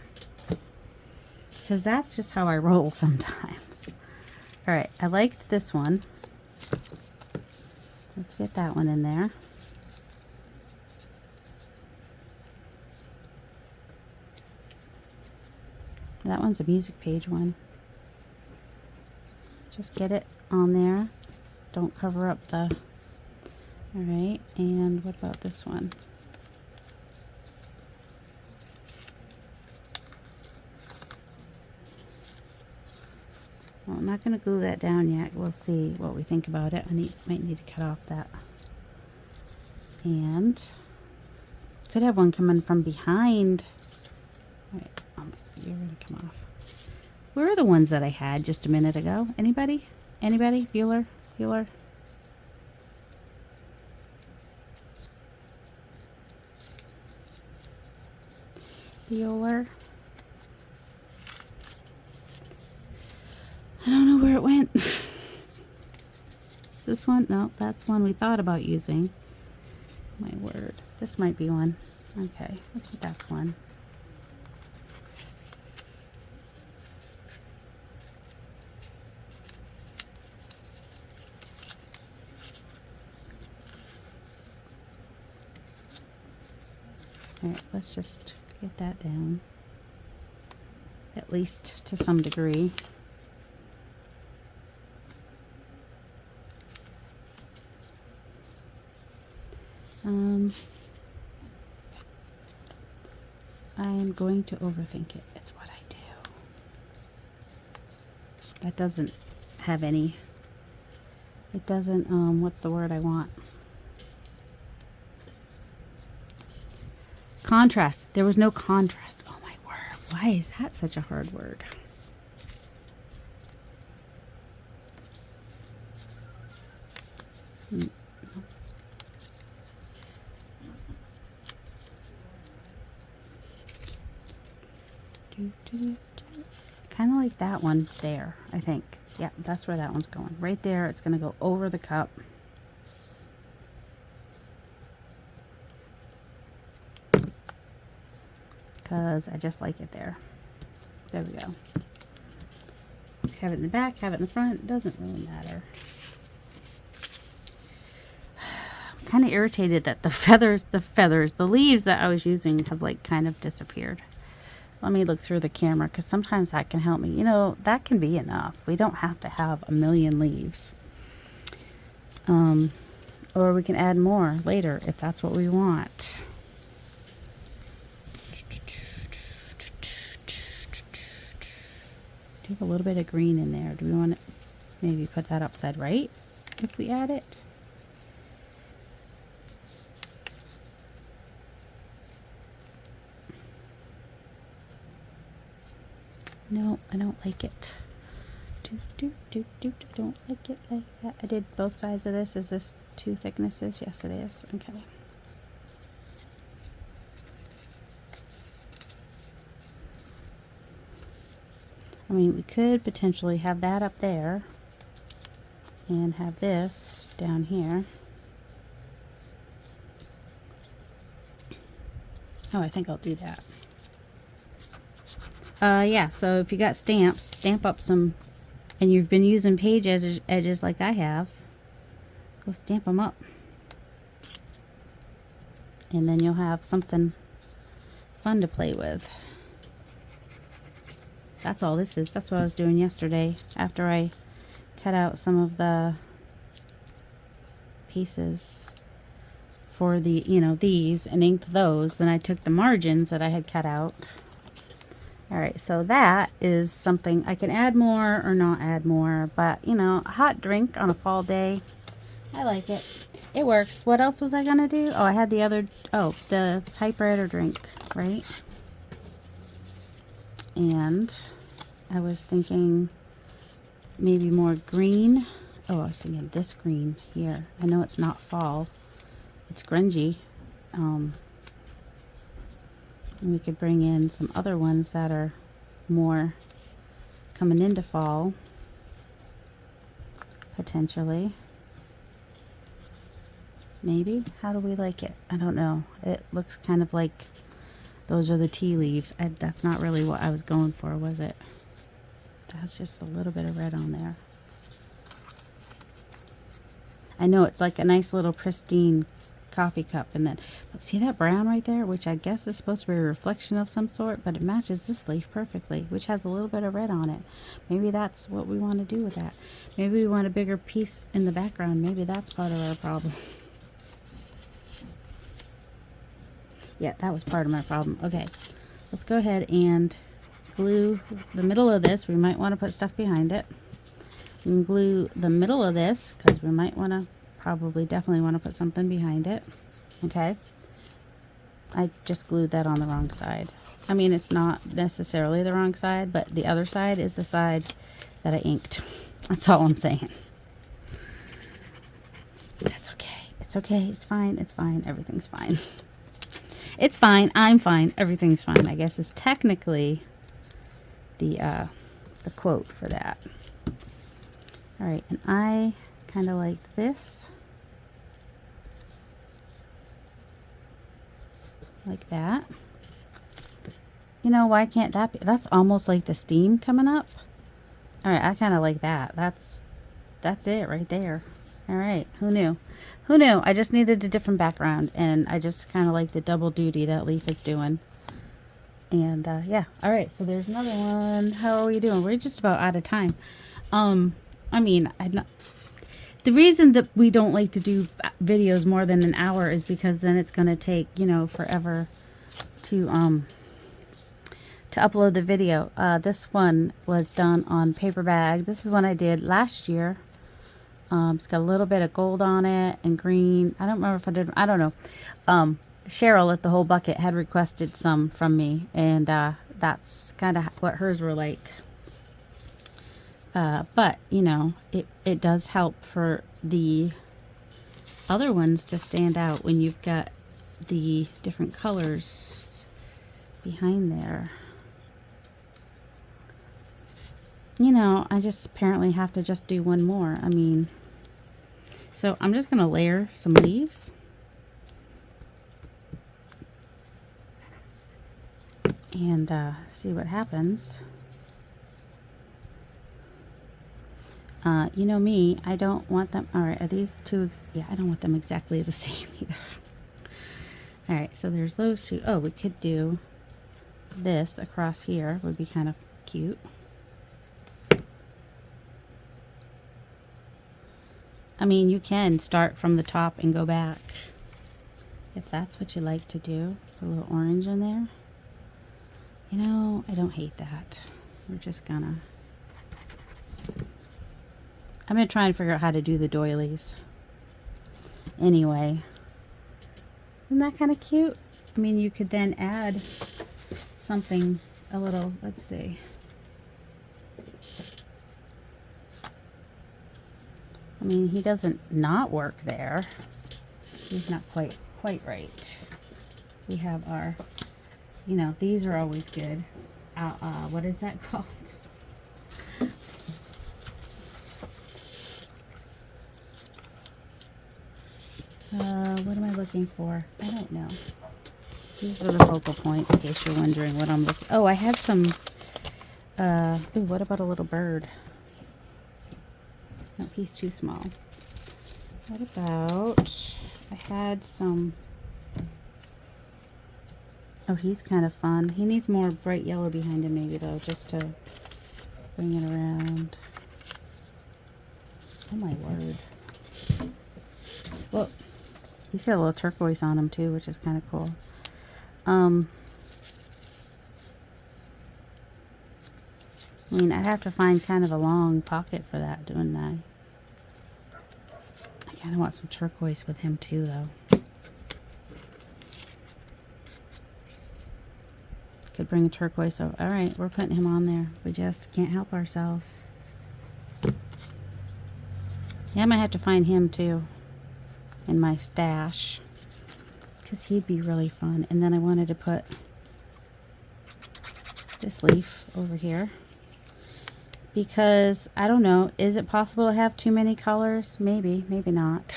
because that's just how I roll sometimes. All right, I liked this one. Let's get that one in there. That one's a music page one. Just get it on there. Don't cover up the... All right, and what about this one? Well, I'm not going to glue that down yet. We'll see what we think about it. Might need to cut off that. And could have one coming from behind. All right, you're going to come off. Where are the ones that I had just a minute ago? Anybody? Anybody? Bueller? Bueller? Bueller? I don't know where it went. This one? No, that's one we thought about using. My word. This might be one. Okay, I think that's one. Alright, let's just get that down. At least to some degree. I am going to overthink it. It's what I do. That doesn't have any... It doesn't, what's the word I want? Contrast. There was no contrast. Oh my word. Why is that such a hard word? Kind of like that one there, I think. Yeah, that's where that one's going. Right there, it's going to go over the cup. Because I just like it there. There we go. Have it in the back, have it in the front. Doesn't really matter. I'm kind of irritated that the leaves that I was using have like kind of disappeared. Let me look through the camera, because sometimes that can help me. You know, that can be enough. We don't have to have a million leaves. Or we can add more later if that's what we want. Do have a little bit of green in there. Do we want to maybe put that upside right if we add it? No, I don't like it. I don't like it like that. I did both sides of this. Is this 2 thicknesses? Yes, it is. Okay. I mean, we could potentially have that up there and have this down here. Oh, I think I'll do that. Yeah, so if you got stamps, stamp up some, and you've been using page edges like I have, go stamp them up. And then you'll have something fun to play with. That's all this is. That's what I was doing yesterday after I cut out some of the pieces for the, you know, these, and inked those. Then I took the margins that I had cut out. Alright, so that is something I can add more or not add more, but you know, a hot drink on a fall day, I like it. It works. What else was I gonna do? Oh, I had the other, oh, the typewriter drink, right? And I was thinking maybe more green. Oh, I was thinking this green here. I know it's not fall, it's grungy. And we could bring in some other ones that are more coming into fall, potentially. Maybe. How do we like it? I don't know. It looks kind of like those are the tea leaves. That's not really what I was going for, was it? That's just a little bit of red on there. I know it's like a nice little pristine coffee cup, and then see that brown right there, which I guess is supposed to be a reflection of some sort, but it matches this leaf perfectly, which has a little bit of red on it. Maybe that's what we want to do with that. Maybe we want a bigger piece in the background. Maybe that's part of our problem. Yeah, that was part of my problem. Okay, let's go ahead and glue the middle of this. We might want to put stuff behind it. And glue the middle of this because we might want to, definitely want to put something behind it. Okay, I just glued that on the wrong side. I mean, it's not necessarily the wrong side, but the other side is the side that I inked. That's all I'm saying. That's okay. It's okay. It's fine. It's fine. Everything's fine. It's fine. I'm fine. Everything's fine. I guess is technically the quote for that. All right, and I kind of like this, like that. You know, why can't that be? That's almost like the steam coming up. All right, I kind of like that. That's it right there. All right, who knew? Who knew? I just needed a different background, and I just kind of like the double duty that leaf is doing. And yeah, all right, so there's another one. How are we doing? We're just about out of time. I mean, the reason that we don't like to do videos more than an hour is because then it's going to take, you know, forever to upload the video. This one was done on paper bag. This is one I did last year. It's got a little bit of gold on it and green. I don't remember if I did. I don't know. Cheryl at the Whole Bucket had requested some from me, and that's kind of what hers were like. But, you know, it does help for the other ones to stand out when you've got the different colors behind there. You know, I just apparently have to just do one more. I mean, so I'm just going to layer some leaves. And see what happens. You know me, I don't want them. All right, are these two? Yeah, I don't want them exactly the same either. All right, so there's those two. Oh, we could do this across here. Would be kind of cute. I mean, you can start from the top and go back if that's what you like to do. Put a little orange in there. You know, I don't hate that. We're just gonna... I'm going to try and figure out how to do the doilies. Anyway. Isn't that kind of cute? I mean, you could then add something a little, let's see. I mean, he doesn't not work there. He's not quite right. We have our, you know, these are always good. What is that called? What am I looking for? I don't know. These are the focal points, in case you're wondering what I'm looking. Oh, I had some. Ooh, what about a little bird? No, he's too small. What about? I had some. Oh, he's kind of fun. He needs more bright yellow behind him, maybe though, just to bring it around. Oh my word! Well, he's got a little turquoise on him too, which is kind of cool. I mean, I'd have to find kind of a long pocket for that, wouldn't I? I kind of want some turquoise with him too, though. Could bring a turquoise over. All right, we're putting him on there. We just can't help ourselves. Yeah, I might have to find him too in my stash. because he'd be really fun. And then I wanted to put this leaf over here because I don't know, is it possible to have too many colors? Maybe, maybe not.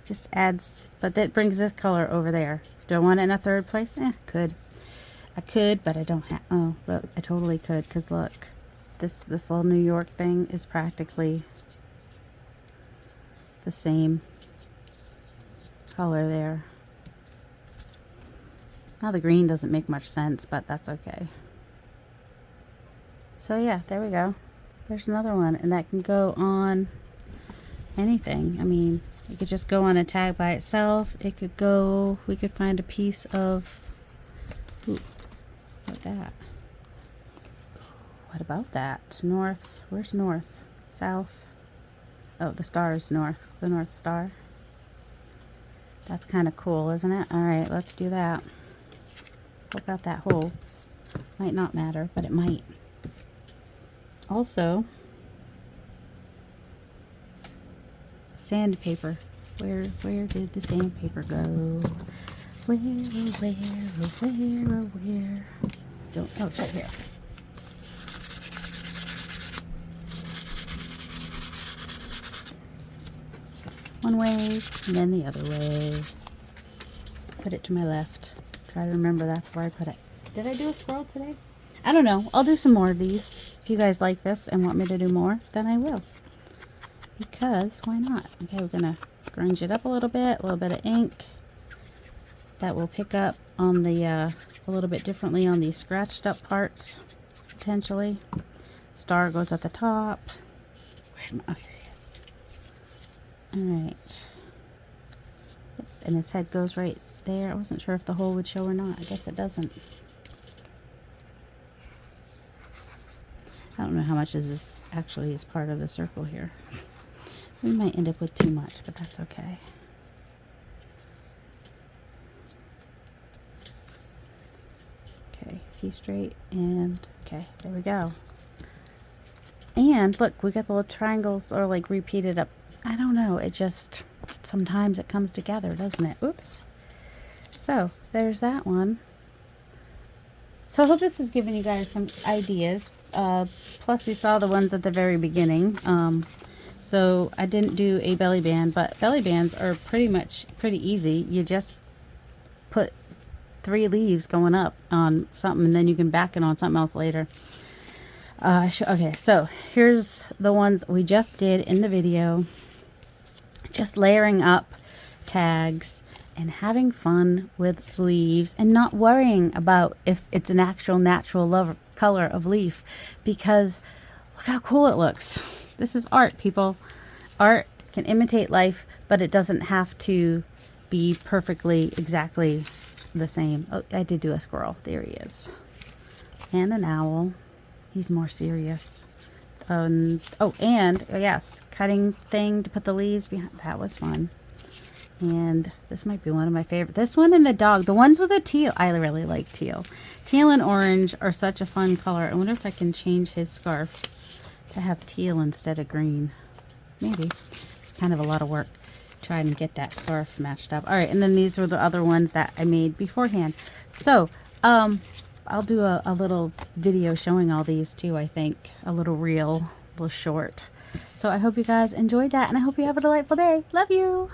Just adds, but that brings this color over there. Do I want it in a third place? Could. I could, but I don't have. Oh, look, I totally could, because look, this little New York thing is practically the same color there. Now the green doesn't make much sense, but that's okay. So yeah, there we go. There's another one, and that can go on anything. I mean, it could just go on a tag by itself. It could go, we could find a piece of, ooh, what about that? What about that? North, where's north? South? Oh, the star is north, the North Star. That's kind of cool, isn't it? All right, let's do that. What about that hole? Might not matter, but it might. Also, sandpaper. Where did the sandpaper go? Where? Don't, oh, it's right here. One way, and then the other way. Put it to my left. Try to remember that's where I put it. Did I do a squirrel today? I don't know. I'll do some more of these. If you guys like this and want me to do more, then I will. Because why not? Okay, we're gonna grunge it up a little bit of ink. That will pick up on the a little bit differently on these scratched up parts, potentially. Star goes at the top. Where's my, oh, here he is. Alright. And his head goes right there. I wasn't sure if the hole would show or not. I guess it doesn't. I don't know how much is this actually is part of the circle here. We might end up with too much, but that's okay. Okay, see straight, and okay, there we go. And look, we got the little triangles or like repeated up. I don't know, it just, sometimes it comes together, doesn't it? Oops. So, there's that one. So I hope this has given you guys some ideas. Plus we saw the ones at the very beginning. So I didn't do a belly band, but belly bands are pretty easy. You just put 3 leaves going up on something, and then you can back it on something else later. Okay, so here's the ones we just did in the video. Just layering up tags and having fun with leaves and not worrying about if it's an actual natural color of leaf, because look how cool it looks. This is art, people. Art can imitate life, but it doesn't have to be perfectly exactly the same. Oh, I did do a squirrel. There he is. And an owl. He's more serious. Oh, and yes, cutting thing to put the leaves behind. That was fun. And this might be one of my favorite. This one and the dog. The ones with the teal. I really like teal. Teal and orange are such a fun color. I wonder if I can change his scarf to have teal instead of green. Maybe. It's kind of a lot of work trying to get that scarf matched up. All right, and then these were the other ones that I made beforehand. So, I'll do a little video showing all these too, I think. A little reel, a little short. So I hope you guys enjoyed that, and I hope you have a delightful day. Love you!